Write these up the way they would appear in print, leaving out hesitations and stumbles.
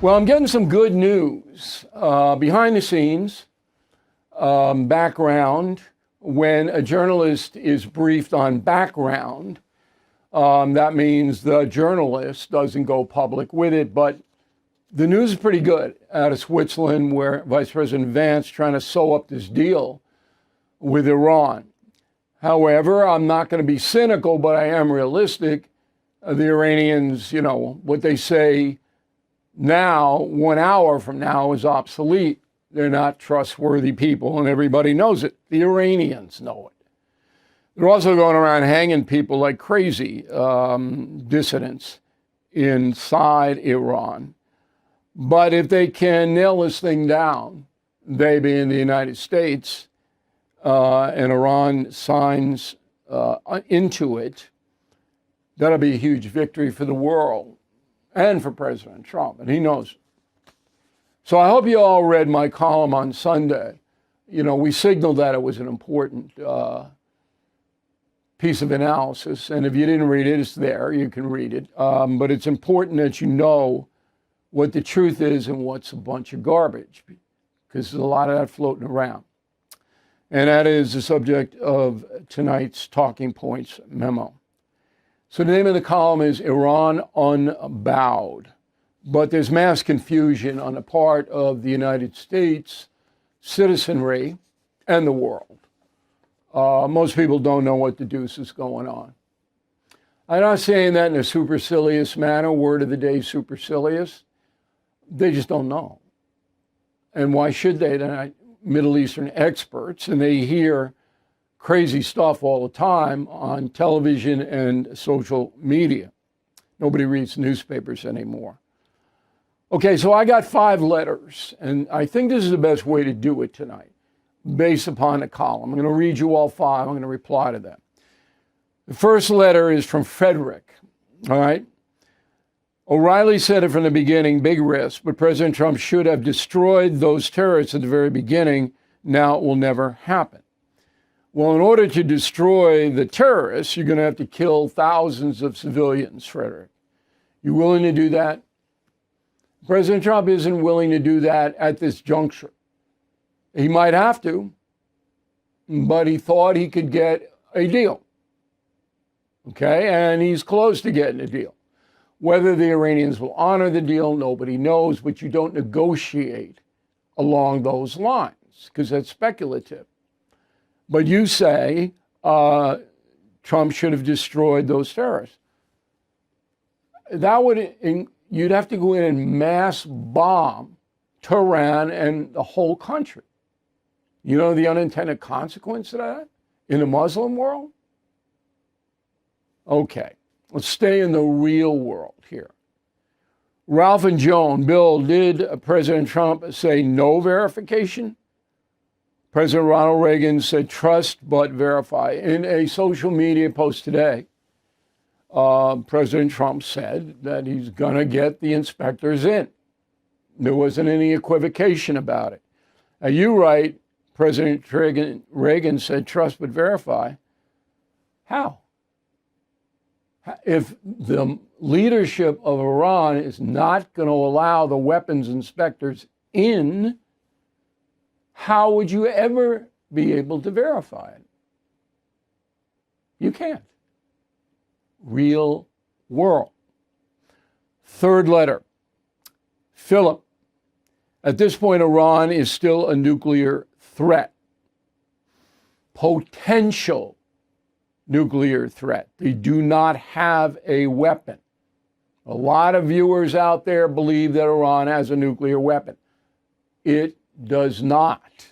Well, I'm getting some good news. Behind the scenes, background, when a journalist is briefed on background, that means the journalist doesn't go public with it. But the news is pretty good out of Switzerland, where Vice President Vance trying to sew up this deal with Iran. However, I'm not going to be cynical, but I am realistic. The Iranians, what they say now, 1 hour from now, is obsolete. They're not trustworthy people, and everybody knows it. The Iranians know it. They're also going around hanging people like crazy, dissidents inside Iran. But if they can nail this thing down, they being the United States, and Iran signs into it, that'll be a huge victory for the world and for President Trump, and he knows it. So I hope you all read my column on Sunday. We signaled that it was an important piece of analysis, and if you didn't read it, it's there. You can read it. But it's important that you know what the truth is and what's a bunch of garbage, because there's a lot of that floating around. And that is the subject of tonight's Talking Points memo. So the name of the column is Iran Unbowed. But there's mass confusion on the part of the United States citizenry and the world. Most people don't know what the deuce is going on. I'm not saying that in a supercilious manner, word of the day, supercilious. They just don't know. And why should they? They're not Middle Eastern experts, and they hear crazy stuff all the time on television and social media. Nobody reads newspapers anymore. Okay, so I got 5 letters, and I think this is the best way to do it tonight, based upon the column. I'm going to read you all 5. I'm going to reply to them. The first letter is from Frederick, all right? O'Reilly said it from the beginning, big risk, but President Trump should have destroyed those terrorists at the very beginning. Now it will never happen. Well, in order to destroy the terrorists, you're going to have to kill thousands of civilians, Frederick. You willing to do that? President Trump isn't willing to do that at this juncture. He might have to, but he thought he could get a deal. Okay, and he's close to getting a deal. Whether the Iranians will honor the deal, nobody knows, but you don't negotiate along those lines because that's speculative. But you say Trump should have destroyed those terrorists. That would, you'd have to go in and mass bomb Tehran and the whole country. You know the unintended consequence of that in the Muslim world? Okay, let's stay in the real world here. Ralph and Joan, Bill, did President Trump say no verification? President Ronald Reagan said trust but verify. In a social media post today, President Trump said that he's going to get the inspectors in. There wasn't any equivocation about it. Now you write, President Reagan said trust but verify. How? If the leadership of Iran is not going to allow the weapons inspectors in, how would you ever be able to verify it? You can't. Real world. Third letter. Philip. At this point, Iran is still a nuclear threat. Potential nuclear threat. They do not have a weapon. A lot of viewers out there believe that Iran has a nuclear weapon. It does not.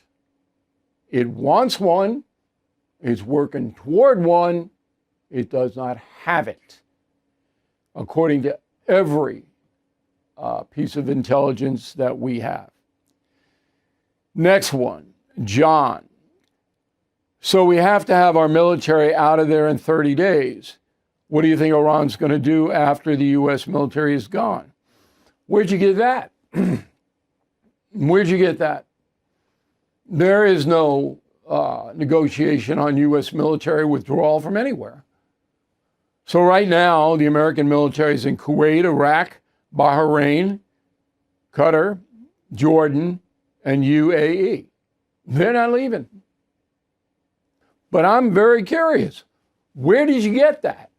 It wants one. It's working toward one. It does not have it, according to every piece of intelligence that we have. Next one, John. So we have to have our military out of there in 30 days. What do you think Iran's going to do after the U.S. military is gone? Where'd you get that? Where'd you get that? There is no negotiation on U.S. military withdrawal from anywhere. So right now, the American military is in Kuwait, Iraq, Bahrain, Qatar, Jordan, and UAE. They're not leaving. But I'm very curious. Where did you get that?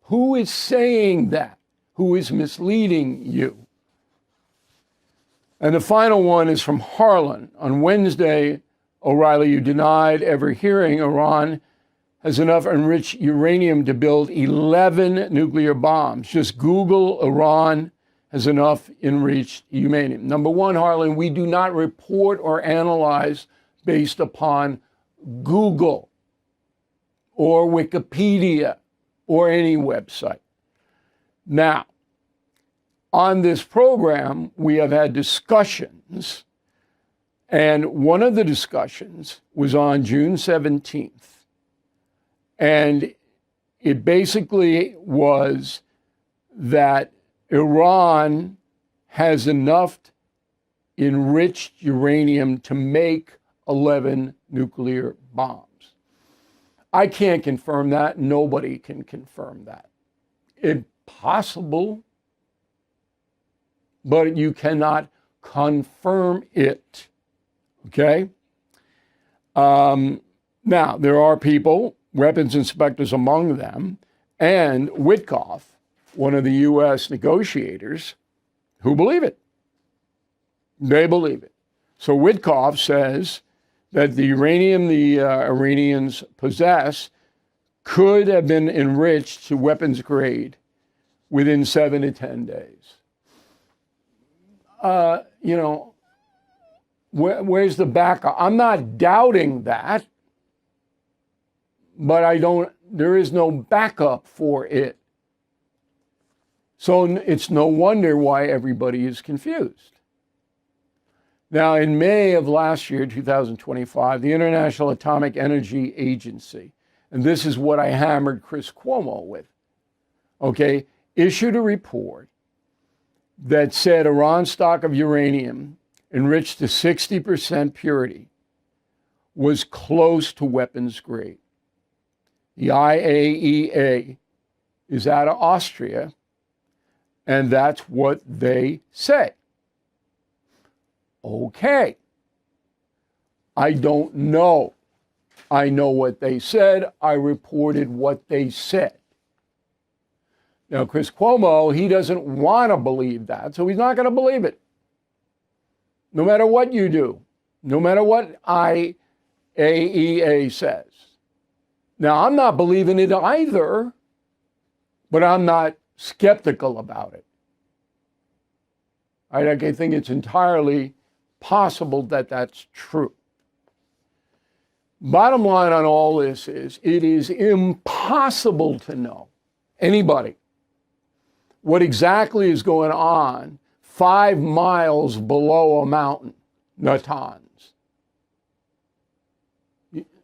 Who is saying that? Who is misleading you? And the final one is from Harlan. On Wednesday, O'Reilly, you denied ever hearing Iran has enough enriched uranium to build 11 nuclear bombs. Just Google Iran has enough enriched uranium. Number one, Harlan, we do not report or analyze based upon Google or Wikipedia or any website. Now, on this program, we have had discussions, and one of the discussions was on June 17th. And it basically was that Iran has enough enriched uranium to make 11 nuclear bombs. I can't confirm that. Nobody can confirm that. It's possible, but you cannot confirm it. Okay? Now, there are people, weapons inspectors among them, and Witkoff, one of the U.S. negotiators, who believe it. They believe it. So Witkoff says that the uranium the Iranians possess could have been enriched to weapons grade within 7 to 10 days. Where's the backup? I'm not doubting that, but there is no backup for it. So it's no wonder why everybody is confused. Now, in May of last year, 2025, the International Atomic Energy Agency, and this is what I hammered Chris Cuomo with, okay, issued a report that said Iran's stock of uranium enriched to 60% purity was close to weapons grade. The IAEA is out of Austria, and that's what they say. Okay. I don't know. I know what they said. I reported what they said. Now, Chris Cuomo, he doesn't want to believe that, so he's not going to believe it. No matter what you do, no matter what IAEA says. Now, I'm not believing it either, but I'm not skeptical about it. I think it's entirely possible that that's true. Bottom line on all this is, it is impossible to know, anybody, what exactly is going on 5 miles below a mountain, Natanz.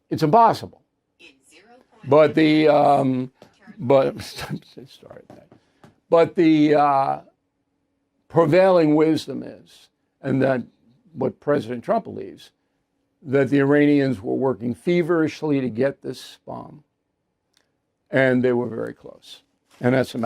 It's impossible. But the prevailing wisdom is, and that what President Trump believes, that the Iranians were working feverishly to get this bomb, and they were very close. And that's the